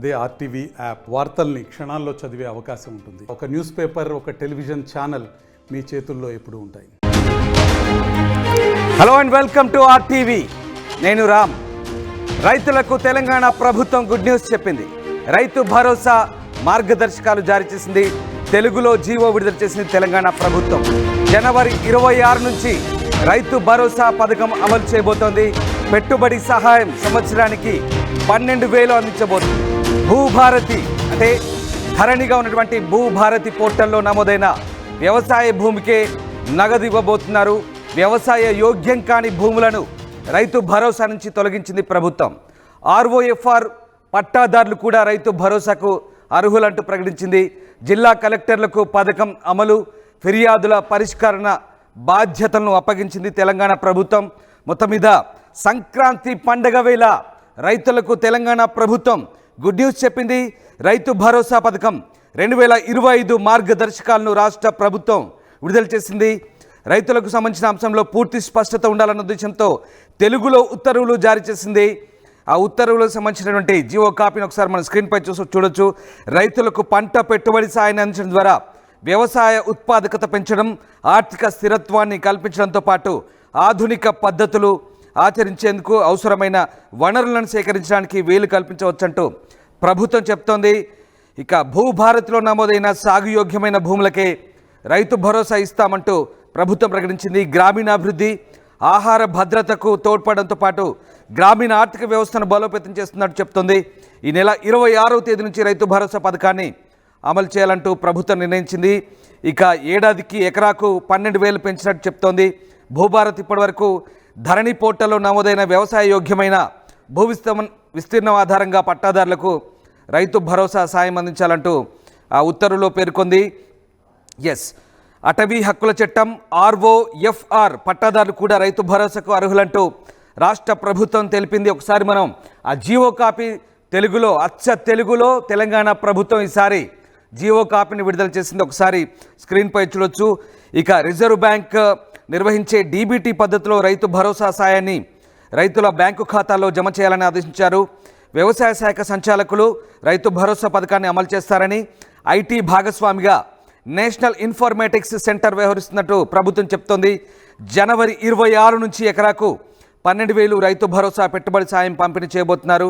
అదే RTV app వార్తల్ని క్షణాల్లో చదివే అవకాశం ఉంటుంది. ఒక న్యూస్ పేపర్, ఒక టెలివిజన్ ఛానల్ మీ చేతుల్లో ఎప్పుడూ ఉంటాయి. Hello and welcome to RTV. నేను రామ్. రైతులకు తెలంగాణ ప్రభుత్వం గుడ్ న్యూస్ చెప్పింది. రైతు భరోసా మార్గదర్శకాలు జారీ చేసింది. తెలుగులో జీవో విడుదల చేసింది తెలంగాణ ప్రభుత్వం. జనవరి 26 నుంచి రైతు భరోసా పథకం అమలు చేయబోతోంది. పెట్టుబడి సహాయం సంవత్సరానికి 12,000 అందించబోతుంది. భూభారతి అంటే ధరణిగా ఉన్నటువంటి భూభారతి పోర్టల్లో నమోదైన వ్యవసాయ భూమికే నగదు ఇవ్వబోతున్నారు. వ్యవసాయ యోగ్యం కాని భూములను రైతు భరోసా నుంచి తొలగించింది ప్రభుత్వం. ROFR పట్టాదారులు కూడా రైతు భరోసాకు అర్హులంటూ ప్రకటించింది. జిల్లా కలెక్టర్లకు పథకం అమలు, ఫిర్యాదుల పరిష్కరణ బాధ్యతలను అప్పగించింది తెలంగాణ ప్రభుత్వం. మొత్తం మీద సంక్రాంతి పండగ వేళ రైతులకు తెలంగాణ ప్రభుత్వం గుడ్ న్యూస్ చెప్పింది. రైతు భరోసా పథకం 2025 మార్గదర్శకాలను రాష్ట్ర ప్రభుత్వం విడుదల చేసింది. రైతులకు సంబంధించిన అంశంలో పూర్తి స్పష్టత ఉండాలన్న ఉద్దేశంతో తెలుగులో ఉత్తర్వులు జారీ చేసింది. ఆ ఉత్తర్వులకు సంబంధించినటువంటి జీవో కాపీని ఒకసారి మన స్క్రీన్పై చూడొచ్చు. రైతులకు పంట పెట్టుబడి సాయాన్ని అందించడం ద్వారా వ్యవసాయ ఉత్పాదకత పెంచడం, ఆర్థిక స్థిరత్వాన్ని కల్పించడంతో పాటు ఆధునిక పద్ధతులు ఆచరించేందుకు అవసరమైన వనరులను సేకరించడానికి వీలు కల్పించవచ్చంటూ ప్రభుత్వం చెప్తోంది. ఇక భూభారతిలో నమోదైన సాగుయోగ్యమైన భూములకే రైతు భరోసా ఇస్తామంటూ ప్రభుత్వం ప్రకటించింది. గ్రామీణాభివృద్ధి, ఆహార భద్రతకు తోడ్పడంతో పాటు గ్రామీణ ఆర్థిక వ్యవస్థను బలోపేతం చేస్తున్నట్టు చెప్తోంది. ఈ నెల 26వ తేదీ నుంచి రైతు భరోసా పథకాన్ని అమలు చేయాలంటూ ప్రభుత్వం నిర్ణయించింది. ఇక ఏడాదికి ఎకరాకు 12,000 పెంచినట్టు చెప్తోంది. భూభారత్ ఇప్పటివరకు ధరణి పోర్టల్లో నమోదైన వ్యవసాయ యోగ్యమైన విస్తీర్ణం ఆధారంగా పట్టాదారులకు రైతు భరోసా సాయం అందించాలంటూ ఆ ఉత్తర్వులో పేర్కొంది. అటవీ హక్కుల చట్టం ROFR పట్టాదారులు కూడా రైతు భరోసాకు అర్హులంటూ రాష్ట్ర ప్రభుత్వం తెలిపింది. ఒకసారి మనం ఆ జీవో కాపీ తెలుగులో, అచ్చ తెలుగులో తెలంగాణ ప్రభుత్వం ఈసారి జీవో కాపీని విడుదల చేసింది. ఒకసారి స్క్రీన్పై చూడొచ్చు. ఇక రిజర్వ్ బ్యాంక్ నిర్వహించే DBT పద్ధతిలో రైతు భరోసా సాయాన్ని రైతుల బ్యాంకు ఖాతాల్లో జమ చేయాలని ఆదేశించారు. వ్యవసాయ శాఖ సంచాలకులు రైతు భరోసా పథకాన్ని అమలు చేస్తారని, IT భాగస్వామిగా నేషనల్ ఇన్ఫర్మేటిక్స్ సెంటర్ వ్యవహరిస్తున్నట్టు ప్రభుత్వం చెప్తోంది. జనవరి 26 నుంచి ఎకరాకు 12,000 రైతు భరోసా పెట్టుబడి సాయం పంపిణీ చేయబోతున్నారు.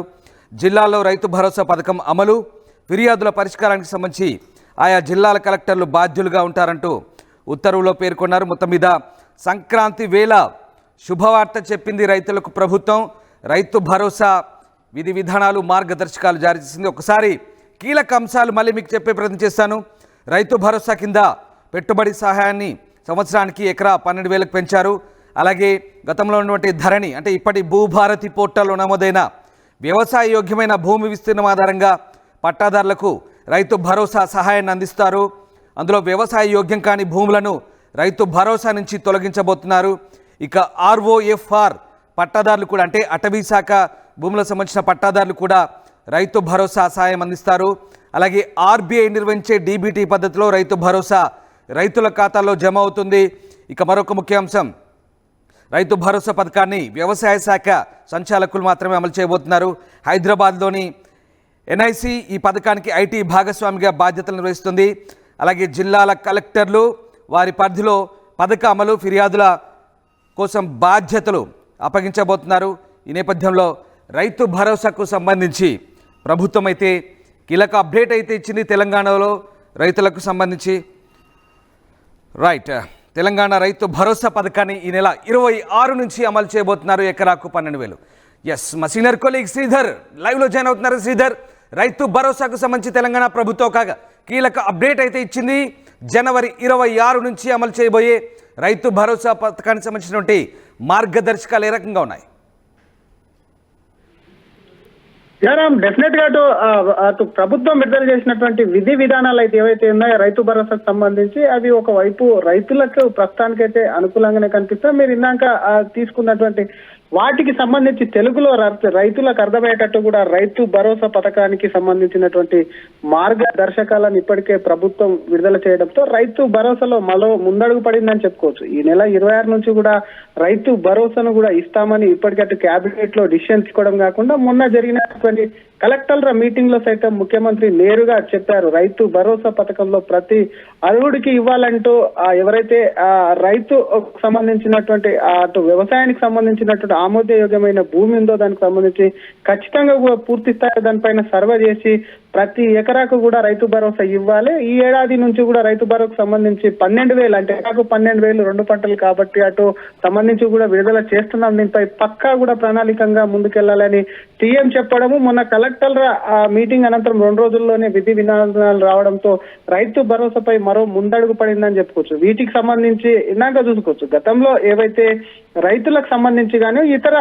జిల్లాల్లో రైతు భరోసా పథకం అమలు, ఫిర్యాదుల పరిష్కారానికి సంబంధించి ఆయా జిల్లాల కలెక్టర్లు బాధ్యులుగా ఉంటారంటూ ఉత్తర్వులో పేర్కొన్నారు. మొత్తం మీద సంక్రాంతి వేళ శుభవార్త చెప్పింది రైతులకు ప్రభుత్వం. రైతు భరోసా విధి విధానాలు, మార్గదర్శకాలు జారీ చేసింది. ఒకసారి కీలక అంశాలు మళ్ళీ మీకు చెప్పే ప్రయత్నం చేస్తాను. రైతు భరోసా కింద పెట్టుబడి సహాయాన్ని సంవత్సరానికి ఎకరా 12,000 పెంచారు. అలాగే గతంలో ఉన్నటువంటి ధరణి అంటే ఇప్పటి భూభారతి పోర్టల్లో నమోదైన వ్యవసాయ యోగ్యమైన భూమి విస్తీర్ణం ఆధారంగా పట్టాదారులకు రైతు భరోసా సహాయాన్ని అందిస్తారు. అందులో వ్యవసాయ యోగ్యం కాని భూములను రైతు భరోసా నుంచి తొలగించబోతున్నారు. ఇక ROFR పట్టాదారులు కూడా అంటే అటవీ శాఖ భూములకు సంబంధించిన పట్టాదారులు కూడా రైతు భరోసా సాయం అందిస్తారు. అలాగే RBI నిర్వహించే DBT పద్ధతిలో రైతు భరోసా రైతుల ఖాతాల్లో జమ అవుతుంది. ఇక మరొక ముఖ్య అంశం, రైతు భరోసా పథకాన్ని వ్యవసాయ శాఖ సంచాలకులు మాత్రమే అమలు చేయబోతున్నారు. హైదరాబాద్లోని NIC ఈ పథకానికి IT భాగస్వామిగా బాధ్యతలు నిర్వహిస్తుంది. అలాగే జిల్లాల కలెక్టర్లు వారి పరిధిలో పథక అమలు, ఫిర్యాదుల కోసం బాధ్యతలు అప్పగించబోతున్నారు. ఈ నేపథ్యంలో రైతు భరోసాకు సంబంధించి ప్రభుత్వం అయితే కీలక అప్డేట్ అయితే ఇచ్చింది తెలంగాణలో రైతులకు సంబంధించి. తెలంగాణ రైతు భరోసా పథకాన్ని ఈ నెల 26 నుంచి అమలు చేయబోతున్నారు. ఎకరాకు 12,000. మా సీనియర్ కొలీగ్ శ్రీధర్ లైవ్లో జాయిన్ అవుతున్నారు. శ్రీధర్, రైతు భరోసాకు సంబంధించి తెలంగాణ ప్రభుత్వం కాగా కీలక అప్డేట్ అయితే ఇచ్చింది. జనవరి 26 నుంచి అమలు చేయబోయే రైతు భరోసా పథకానికి సంబంధించినటువంటి మార్గదర్శకాలు ఏ రకంగా ఉన్నాయి? డెఫినెట్ గా అటు ప్రభుత్వం విడుదల చేసినటువంటి విధి విధానాలు అయితే ఏవైతే ఉన్నాయో రైతు భరోసాకు సంబంధించి అవి ఒకవైపు రైతులకు ప్రస్తుతానికైతే అనుకూలంగానే కనిపిస్తాయి. మీరు ఇందాక తీసుకున్నటువంటి వాటికి సంబంధించి తెలుగులో రైతులకు అర్థమయ్యేటట్టు కూడా రైతు భరోసా పథకానికి సంబంధించినటువంటి మార్గదర్శకాలను ఇప్పటికే ప్రభుత్వం విడుదల చేయడంతో రైతు భరోసాలో మరో ముందడుగు పడిందని చెప్పుకోవచ్చు. ఈ నెల 26 నుంచి కూడా రైతు భరోసాను కూడా ఇస్తామని ఇప్పటికే అటు క్యాబినెట్ లో డిసిషన్ తీసుకోవడం కాకుండా మొన్న జరిగినటువంటి కలెక్టర్ల మీటింగ్ లో సైతం ముఖ్యమంత్రి నేరుగా చెప్పారు, రైతు భరోసా పథకంలో ప్రతి అర్హుడికి ఇవ్వాలంటూ ఎవరైతే రైతు సంబంధించినటువంటి అటు వ్యవసాయానికి సంబంధించినటువంటి ఆమోదయోగ్యమైన భూమి ఉందో దానికి సంబంధించి ఖచ్చితంగా కూడా పూర్తి స్థాయి దానిపైన సర్వే చేసి ప్రతి ఎకరాకు కూడా రైతు భరోసా ఇవ్వాలి. ఈ ఏడాది నుంచి కూడా రైతు భరోసాకు సంబంధించి 12,000 అంటే ఎకరాకు 12,000 2 పంటలు కాబట్టి అటు సంబంధించి కూడా విడుదల చేస్తున్నాం. దీనిపై పక్కా కూడా ప్రణాళికంగా ముందుకెళ్లాలని సీఎం చెప్పడము, మొన్న కలెక్టర్ల మీటింగ్ అనంతరం 2 రోజుల్లోనే విధి విధానాలు రావడంతో రైతు భరోసాపై మరో ముందడుగు పడిందని చెప్పుకోవచ్చు. వీటికి సంబంధించి ఇందాక చూసుకోవచ్చు, గతంలో ఏవైతే రైతులకు సంబంధించి కానీ ఇతర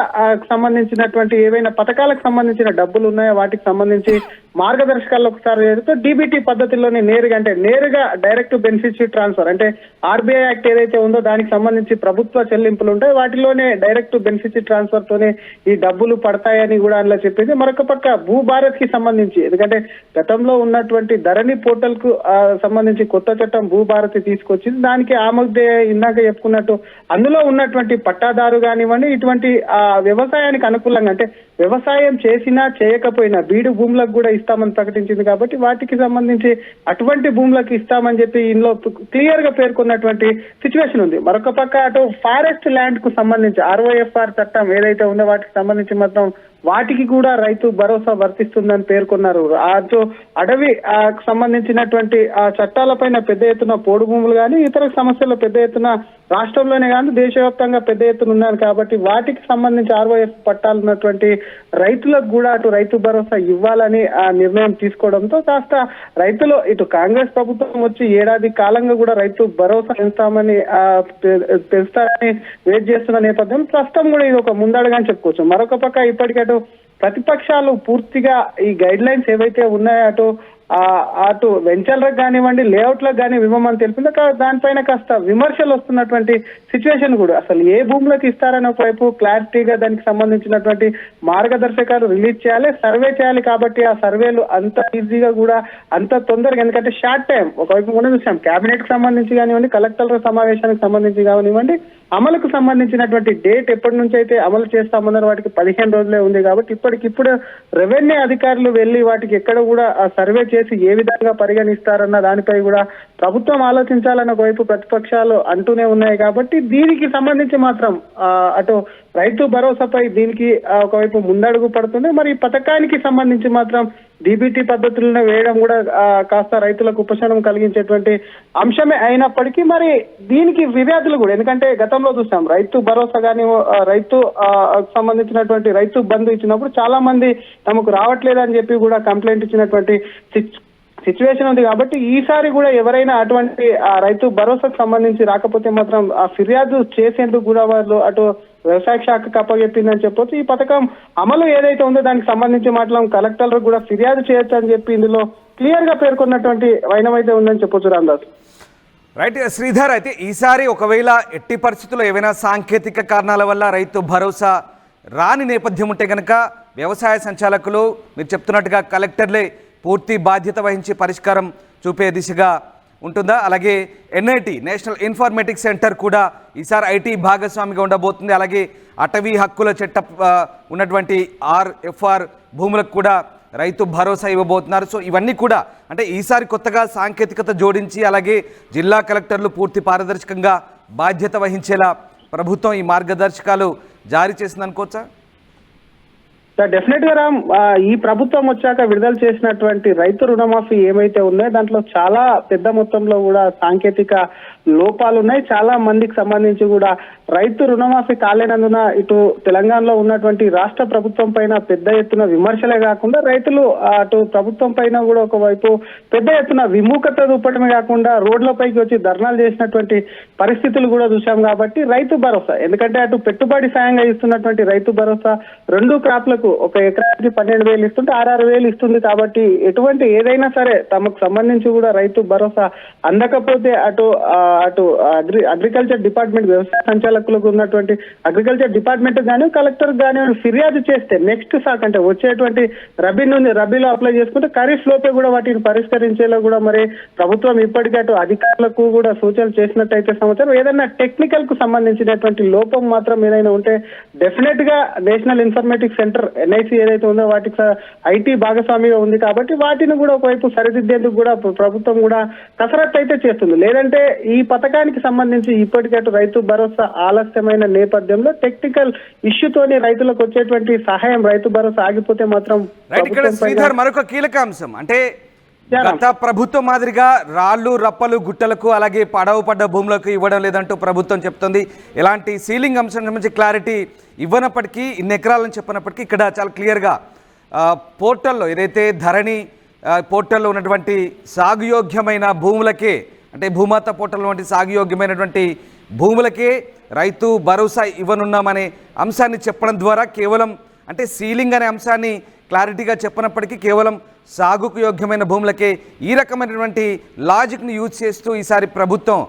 సంబంధించినటువంటి ఏవైనా పథకాలకు సంబంధించిన డబ్బులు ఉన్నాయో వాటికి సంబంధించి మార్గదర్శకాల్లో ఒకసారి ఏదైతే డీబీటీ పద్ధతిలోనే నేరుగా డైరెక్ట్ బెనిఫిషరీ ట్రాన్స్ఫర్ అంటే ఆర్బీఐ యాక్ట్ ఏదైతే ఉందో దానికి సంబంధించి ప్రభుత్వ చెల్లింపులు ఉంటాయి, వాటిలోనే డైరెక్ట్ బెనిఫిషరీ ట్రాన్స్ఫర్ తోనే ఈ డబ్బులు పడతాయని కూడా అందులో చెప్పింది. మరొక పక్క భూభారత్ కి సంబంధించి, ఎందుకంటే గతంలో ఉన్నటువంటి ధరణి పోర్టల్ కు సంబంధించి కొత్త చట్టం భూభారతి తీసుకొచ్చింది. దానికి ఆమోదే ఇందాక చెప్పుకున్నట్టు అందులో ఉన్నటువంటి పట్టాదారు కానివ్వండి, ఇటువంటి వ్యవసాయానికి అనుకూలంగా అంటే వ్యవసాయం చేసినా చేయకపోయినా బీడు భూములకు కూడా ఇస్తామని ప్రకటించింది. కాబట్టి వాటికి సంబంధించి అటువంటి భూములకు ఇస్తామని చెప్పి ఇందులో క్లియర్ గా పేర్కొన్నటువంటి సిచ్యువేషన్ ఉంది. మరొక పక్క అటు ఫారెస్ట్ ల్యాండ్ కు సంబంధించి ROFR చట్టం ఏదైతే ఉందో వాటికి సంబంధించి మాత్రం వాటికి కూడా రైతు భరోసా వర్తిస్తుందని పేర్కొన్నారు. అటు అడవి సంబంధించినటువంటి చట్టాలపైన పెద్ద ఎత్తున పోడు భూములు కానీ ఇతర సమస్యలు పెద్ద ఎత్తున రాష్ట్రంలోనే కానీ దేశవ్యాప్తంగా పెద్ద ఎత్తున ఉన్నారు. కాబట్టి వాటికి సంబంధించి ROF పట్టాలు ఉన్నటువంటి రైతులకు కూడా అటు రైతు భరోసా ఇవ్వాలని నిర్ణయం తీసుకోవడంతో కాస్త రైతులు ఇటు కాంగ్రెస్ ప్రభుత్వం వచ్చి ఏడాది కాలంగా కూడా రైతు భరోసా పెంచుతారని వెయిట్ చేస్తున్న నేపథ్యం ప్రస్తుతం కూడా ఇది ఒక ముందడుగా అని చెప్పుకోవచ్చు. మరొక పక్క ఇప్పటికే ప్రతిపక్షాలు పూర్తిగా ఈ గైడ్ లైన్స్ ఏవైతే ఉన్నాయో అటు వెంచర్లకు కానివ్వండి లేఅవుట్లకు కానీ ఇవ్వమని తెలిపింది. దానిపైన కాస్త విమర్శలు వస్తున్నటువంటి సిచ్యువేషన్ కూడా, అసలు ఏ భూములకు ఇస్తారని ఒకవైపు క్లారిటీగా దానికి సంబంధించినటువంటి మార్గదర్శకాలు రిలీజ్ చేయాలి, సర్వే చేయాలి. కాబట్టి ఆ సర్వేలు అంత ఈజీగా కూడా అంత తొందరగా, ఎందుకంటే షార్ట్ టైం ఒకవైపు కూడా చూసాం క్యాబినెట్ కి సంబంధించి కానివ్వండి కాలెక్టర్ల సమావేశానికి సంబంధించి కానివ్వండి అమలుకు సంబంధించినటువంటి డేట్ ఎప్పటి నుంచి అయితే అమలు చేస్తామన్నారు వాటికి 15 రోజులే ఉంది. కాబట్టి ఇప్పటికిప్పుడు రెవెన్యూ అధికారులు వెళ్లి వాటికి ఎక్కడ కూడా సర్వే చేసి ఏ విధంగా పరిగణిస్తారన్న దానిపై కూడా ప్రభుత్వం ఆలోచించాలన్న ఒకవైపు ప్రతిపక్షాలు అంటూనే ఉన్నాయి. కాబట్టి దీనికి సంబంధించి మాత్రం అటు రైతు భరోసాపై దీనికి ఒకవైపు ముందడుగు పడుతుంది. మరి ఈ పథకానికి సంబంధించి మాత్రం డీబీటీ పద్ధతులను వేయడం కూడా కాస్త రైతులకు ఉపశమనం కలిగించేటువంటి అంశమే అయినప్పటికీ మరి దీనికి ఫిర్యాదులు కూడా, ఎందుకంటే గతంలో చూసాం రైతు భరోసా కానీ రైతు సంబంధించినటువంటి రైతు బంధు ఇచ్చినప్పుడు చాలా మంది తమకు రావట్లేదని చెప్పి కూడా కంప్లైంట్ ఇచ్చినటువంటి సిచ్యువేషన్ ఉంది. కాబట్టి ఈసారి కూడా ఎవరైనా అటువంటి రైతు భరోసాకు సంబంధించి రాకపోతే మాత్రం ఆ ఫిర్యాదు చేసేందుకు కూడా వాళ్ళు అటు వ్యవసాయ శాఖకు అప్పచెప్పిందని చెప్పొచ్చు. ఈ పథకం అమలు ఏదైతే ఉందో దానికి సంబంధించి మాత్రం కలెక్టర్లకు కూడా ఫిర్యాదు చేయొచ్చు అని చెప్పి ఇందులో క్లియర్ గా పేర్కొన్నటువంటి వైనం అయితే ఉందని చెప్పొచ్చు. రామదాస్ రైట్ శ్రీధర్, అయితే ఈసారి ఒకవేళ ఎట్టి పరిస్థితుల్లో ఏవైనా సాంకేతిక కారణాల వల్ల రైతు భరోసా రాని నేపథ్యం ఉంటే కనుక వ్యవసాయ సంచాలకులు మీరు చెప్తున్నట్టుగా కలెక్టర్లే పూర్తి బాధ్యత వహించి పరిష్కారం చూపే దిశగా ఉంటుందా? అలాగే NIT నేషనల్ ఇన్ఫర్మేటిక్స్ సెంటర్ కూడా ఈసారి IT భాగస్వామిగా ఉండబోతుంది. అలాగే అటవీ హక్కుల చట్ట ఉన్నటువంటి RFR భూములకు కూడా రైతు భరోసా ఇవ్వబోతున్నారు. సో ఇవన్నీ కూడా అంటే ఈసారి కొత్తగా సాంకేతికత జోడించి అలాగే జిల్లా కలెక్టర్లు పూర్తి పారదర్శకంగా బాధ్యత వహించేలా ప్రభుత్వం ఈ మార్గదర్శకాలు జారీ చేసింది అనుకోవచ్చా? డెఫినెట్ గా రామ్, ఈ ప్రభుత్వం వచ్చాక విడుదల చేసినటువంటి రైతు రుణమాఫీ ఏమైతే ఉన్నాయో దాంట్లో చాలా పెద్ద మొత్తంలో కూడా సాంకేతిక లోపాలు ఉన్నాయి. చాలా మందికి సంబంధించి కూడా రైతు రుణమాఫీ కాలేనందున ఇటు తెలంగాణలో ఉన్నటువంటి రాష్ట్ర ప్రభుత్వం పైన పెద్ద ఎత్తున విమర్శలే కాకుండా రైతులు అటు ప్రభుత్వం పైన కూడా ఒకవైపు పెద్ద ఎత్తున విముఖత చూపడమే కాకుండా రోడ్లపైకి వచ్చి ధర్నాలు చేసినటువంటి పరిస్థితులు కూడా చూసాం. కాబట్టి రైతు భరోసా, ఎందుకంటే అటు పెట్టుబడి సాయంగా ఇస్తున్నటువంటి రైతు భరోసా 2 క్రాప్లకు ఒక ఎకరానికి 12,000 ఇస్తుంటే 6,000 ఇస్తుంది. కాబట్టి ఎటువంటి ఏదైనా సరే తమకు సంబంధించి కూడా రైతు భరోసా అందకపోతే అటు అగ్రికల్చర్ డిపార్ట్మెంట్ వ్యవసాయ సంచాలకులకు ఉన్నటువంటి అగ్రికల్చర్ డిపార్ట్మెంట్ కానీ కలెక్టర్ కానీ ఫిర్యాదు చేస్తే నెక్స్ట్ సాక్ అంటే వచ్చేటువంటి రబీలో అప్లై చేసుకుంటే ఖరీఫ్ లోపే కూడా వాటిని పరిష్కరించేలా కూడా మరి ప్రభుత్వం ఇప్పటికే అటు అధికారులకు కూడా సూచనలు చేసినట్టయితే సమాచారం. ఏదైనా టెక్నికల్ కు సంబంధించినటువంటి లోపం మాత్రం ఏదైనా ఉంటే డెఫినెట్ గా నేషనల్ ఇన్ఫర్మేటిక్స్ సెంటర్ ఎన్ఐసి ఏదైతే ఉందో వాటికి ఐటీ భాగస్వామిగా ఉంది కాబట్టి వాటిని కూడా ఒకవైపు సరిదిద్దేందుకు కూడా ప్రభుత్వం కూడా కసరత్తు అయితే చేస్తుంది. లేదంటే ఈ పథకానికి సంబంధించి ఇప్పటికట్టు రైతు భరోసా ఆలస్యమైన నేపథ్యంలో టెక్నికల్ ఇష్యూతోని రైతులకు వచ్చేటువంటి సహాయం రైతు భరోసా ఆగిపోతే మాత్రం రైట్. ఇక్కడ శ్రీధర్ మరొక కీలక అంశం అంటే గత ప్రభుత్వం మాదిరిగా రాళ్ళు రప్పలు గుట్టలకు అలాగే పడ్డ భూములకు ఇవ్వడం లేదంటూ ప్రభుత్వం చెప్తుంది. ఎలాంటి సీలింగ్ అంశం సంబంధించి క్లారిటీ ఇవ్వనప్పటికీ ఇన్ని ఎకరాలని చెప్పినప్పటికీ ఇక్కడ చాలా క్లియర్గా పోర్టల్లో ఏదైతే ధరణి పోర్టల్లో ఉన్నటువంటి సాగుయోగ్యమైన భూములకే అంటే భూమాత పోర్టల్ వంటి సాగుయోగ్యమైనటువంటి భూములకే రైతు భరోసా ఇవ్వనున్నామనే అంశాన్ని చెప్పడం ద్వారా కేవలం అంటే సీలింగ్ అనే అంశాన్ని క్లారిటీగా చెప్పినప్పటికీ కేవలం సాగుకు యోగ్యమైన భూములకే ఈ రకమైనటువంటి లాజిక్ని యూజ్ చేస్తూ ఈసారి ప్రభుత్వం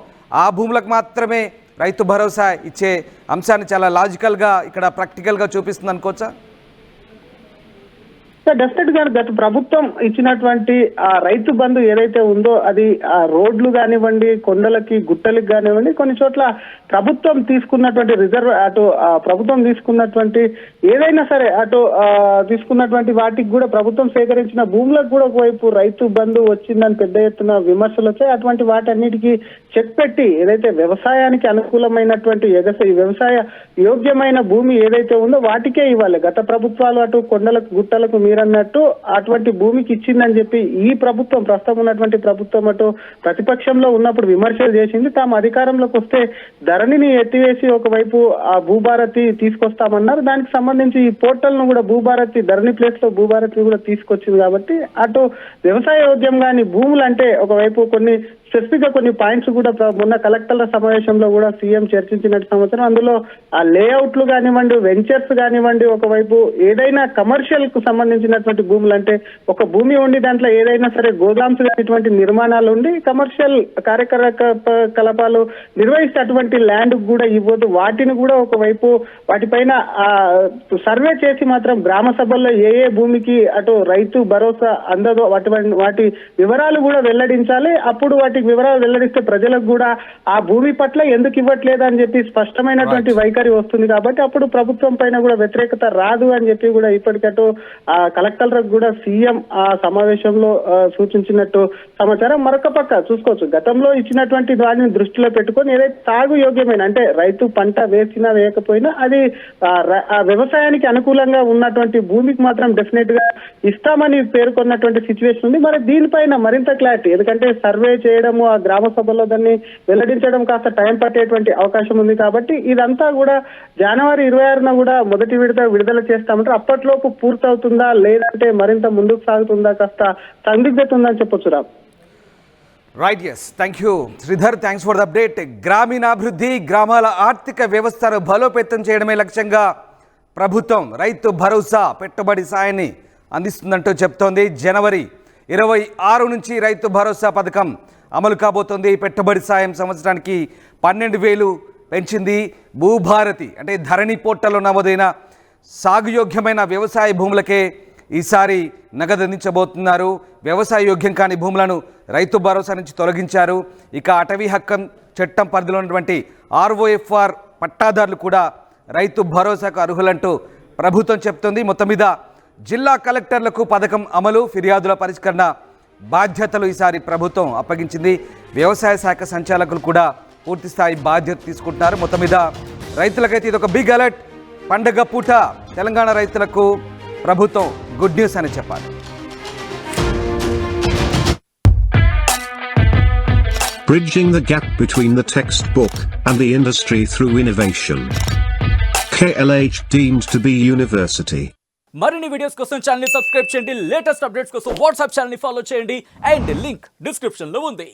ఆ భూములకు మాత్రమే రైతు భరోసా ఇచ్చే అంశాన్ని చాలా లాజికల్గా ఇక్కడ ప్రాక్టికల్గా చూపిస్తుంది అనుకోవచ్చా? డెఫినెట్ గా గత ప్రభుత్వం ఇచ్చినటువంటి ఆ రైతు బంధు ఏదైతే ఉందో అది ఆ రోడ్లు కానివ్వండి, కొండలకి గుట్టలకి కానివ్వండి, కొన్ని చోట్ల ప్రభుత్వం తీసుకున్నటువంటి రిజర్వ్ అటు ప్రభుత్వం తీసుకున్నటువంటి ఏదైనా సరే అటు తీసుకున్నటువంటి వాటికి కూడా ప్రభుత్వం సేకరించిన భూములకు కూడా ఒకవైపు రైతు బంధు వచ్చిందని పెద్ద ఎత్తున విమర్శలు వచ్చాయి. అటువంటి వాటన్నిటికీ చెక్ పెట్టి ఏదైతే వ్యవసాయానికి అనుకూలమైనటువంటి వ్యవసాయ యోగ్యమైన భూమి ఏదైతే ఉందో వాటికే ఇవ్వాలి. గత ప్రభుత్వాలు అటు కొండలకు గుట్టలకు మీరన్నట్టు అటువంటి భూమికి ఇచ్చిందని చెప్పి ఈ ప్రభుత్వం ప్రస్తుతం ఉన్నటువంటి ప్రభుత్వం అటు ప్రతిపక్షంలో ఉన్నప్పుడు విమర్శలు చేసింది. తాము అధికారంలోకి వస్తే ధరణిని ఎత్తివేసి ఒకవైపు ఆ భూభారతి తీసుకొస్తామన్నారు. దానికి సంబంధించి ఈ పోర్టల్ ను కూడా భూభారతి ధరణి ప్లేస్ లో భూభారతి కూడా తీసుకొచ్చింది. కాబట్టి అటు వ్యవసాయ యోగ్యం కానీ భూములు అంటే ఒకవైపు కొన్ని స్పెసిఫిక్ గా కొన్ని పాయింట్స్ కూడా మొన్న కలెక్టర్ల సమావేశంలో కూడా సీఎం చర్చించినట్టు సంవత్సరం అందులో ఆ లేఅవుట్లు కానివ్వండి, వెంచర్స్ కానివ్వండి, ఒకవైపు ఏదైనా కమర్షియల్ కు సంబంధించినటువంటి భూములు అంటే ఒక భూమి ఉండి దాంట్లో ఏదైనా సరే గోదామ్స్ అనేటువంటి నిర్మాణాలు ఉండి కమర్షియల్ కార్యకలాపాలు నిర్వహిస్తే అటువంటి ల్యాండ్ కూడా ఇవ్వదు. వాటిని కూడా ఒకవైపు వాటిపైన సర్వే చేసి మాత్రం గ్రామ సభల్లో ఏ భూమికి అటు రైతు భరోసా అందదో వాటి వివరాలు కూడా వెల్లడించాలి. అప్పుడు వాటి వివరాలు వెల్లడిస్తే ప్రజలకు కూడా ఆ భూమి పట్ల ఎందుకు ఇవ్వట్లేదు అని చెప్పి స్పష్టమైనటువంటి వైఖరి వస్తుంది. కాబట్టి అప్పుడు ప్రభుత్వం పైన కూడా వ్యతిరేకత రాదు అని చెప్పి కూడా ఇప్పటికటు ఆ కలెక్టర్లకు కూడా సీఎం ఆ సమావేశంలో సూచించినట్టు సమాచారం. మరొక పక్క చూసుకోవచ్చు, గతంలో ఇచ్చినటువంటి దానిని దృష్టిలో పెట్టుకొని ఏదైతే సాగు యోగ్యమైన అంటే రైతు పంట వేసినా వేయకపోయినా అది వ్యవసాయానికి అనుకూలంగా ఉన్నటువంటి భూమికి మాత్రం డెఫినెట్ గా ఇస్తామని పేర్కొన్నటువంటి సిచ్యువేషన్ ఉంది. మరి దీనిపైన మరింత క్లారిటీ, ఎందుకంటే సర్వే చేయడము ఆ గ్రామ సభలో దాన్ని వెల్లడించడం కాస్త టైం పట్టేటువంటి అవకాశం ఉంది. కాబట్టి ఇదంతా కూడా జనవరి 26న కూడా మొదటి విడుదల చేస్తామంటారు. అప్పట్లోపు పూర్తవుతుందా లేదంటే మరింత ముందుకు సాగుతుందా కాస్త సందిగ్ధత ఉందని చెప్పొచ్చు. Ram right, yes, thank you Sridhar, thanks for the update. గ్రామీణాభివృద్ధి, గ్రామాల ఆర్థిక వ్యవస్థను బలోపేతం చేయడమే లక్ష్యంగా ప్రభుత్వం రైతు భరోసా పెట్టుబడి సాయాన్ని అందిస్తుందంటూ చెప్తోంది. జనవరి 26 నుంచి రైతు భరోసా పథకం అమలు కాబోతోంది. పెట్టుబడి సాయం సంవత్సరానికి 12,000 పెంచింది. భూభారతి అంటే ధరణి పోర్టల్లో నమోదైన సాగుయోగ్యమైన వ్యవసాయ భూములకే ఈసారి నగదు అందించబోతున్నారు. వ్యవసాయ యోగ్యం కాని భూములను రైతు భరోసా నుంచి తొలగించారు. ఇక అటవీ హక్కం చట్టం పరిధిలో ఉన్నటువంటి ROFR పట్టాదారులు కూడా రైతు భరోసాకు అర్హులంటూ ప్రభుత్వం చెప్తుంది. మొత్తం మీద జిల్లా కలెక్టర్లకు పథకం అమలు, ఫిర్యాదుల పరిష్కరణ బాధ్యతలు ఈసారి ప్రభుత్వం అప్పగించింది. వ్యవసాయ శాఖ సంచాలకులు కూడా పూర్తిస్థాయి బాధ్యత తీసుకుంటున్నారు. మొత్తం మీద రైతులకైతే ఇది ఒక బిగ్ అలర్ట్. పండగ పూట తెలంగాణ రైతులకు ప్రభుత్వం గుడ్ న్యూస్ అని చెప్పాలి. Bridging the gap between the textbook and the industry through innovation. KLH deemed to be university. మరిన్ని వీడియోస్ కోసం ఛానల్ ని సబ్స్క్రైబ్ చేయండి. లేటెస్ట్ అప్డేట్స్ కోసం వాట్సాప్ ఛానల్ ని ఫాలో చేయండి. అండ్ లింక్ డిస్క్రిప్షన్ లో ఉంది.